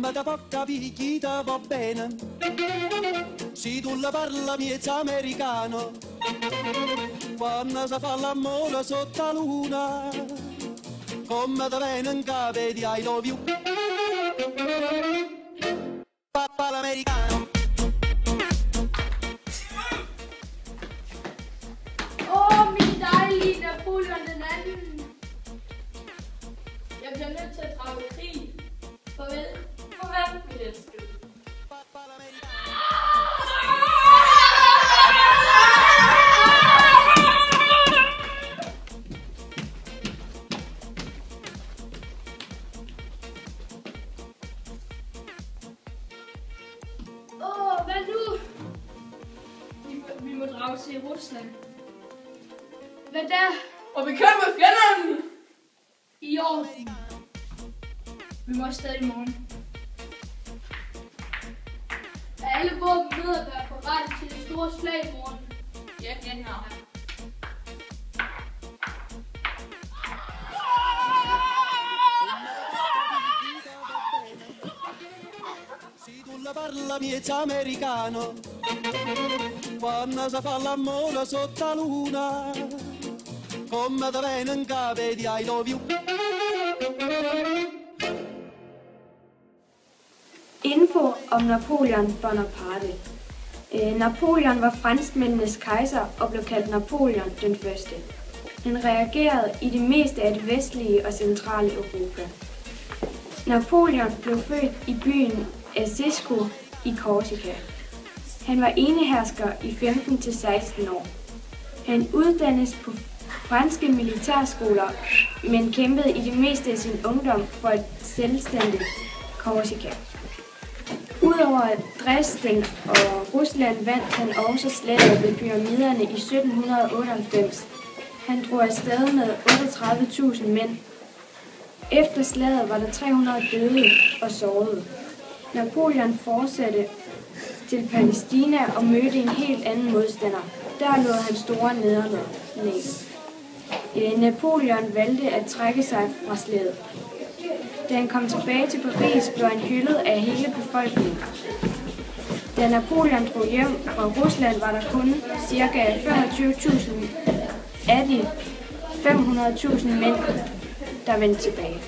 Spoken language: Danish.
Come da può capire chi te va bene, se tu la parla miezza americano, quando si fa l'amore sotto la luna, come te viene in capo di I love you, papà l'americano. Min dejlige Napoleon den anden. Jeg bliver nødt til at drage i krig. Farvel. Farvel, mit elskede. Hvad nu? Vi må drage til Rusland. Hvad der? Og vi kører med fjenderne! I år. Vi må afsted i morgen. Er alle våben ved at være forrettet til det store slag i morgen? Ja. Se tu la parla miezza americano, quando si fa l'amore sotto la luna, come te viene in capo di I love you. Info om Napoleon Bonaparte. Napoleon var franskmændenes kejser og blev kaldt Napoleon den første. Han reagerede i det meste af det vestlige og centrale Europa. Napoleon blev født i byen Asisco i Korsika. Han var enehersker i 15-16 år. Han uddannes på franske militærskoler, men kæmpede i det meste af sin ungdom for et selvstændigt Korsika. Udover Dresden og Rusland vandt han også slaget ved pyramiderne i 1798. Han drog afsted med 38.000 mænd. Efter slaget var der 300 døde og sårede. Napoleon fortsatte til Palæstina og mødte en helt anden modstander. Der lå han store nederlag. Napoleon valgte at trække sig fra slaget. Da han kom tilbage til Paris, blev han hyldet af hele befolkningen. Da Napoleon drog hjem fra Rusland, var der kun ca. 25.000 af de 500.000 mænd, der vendte tilbage.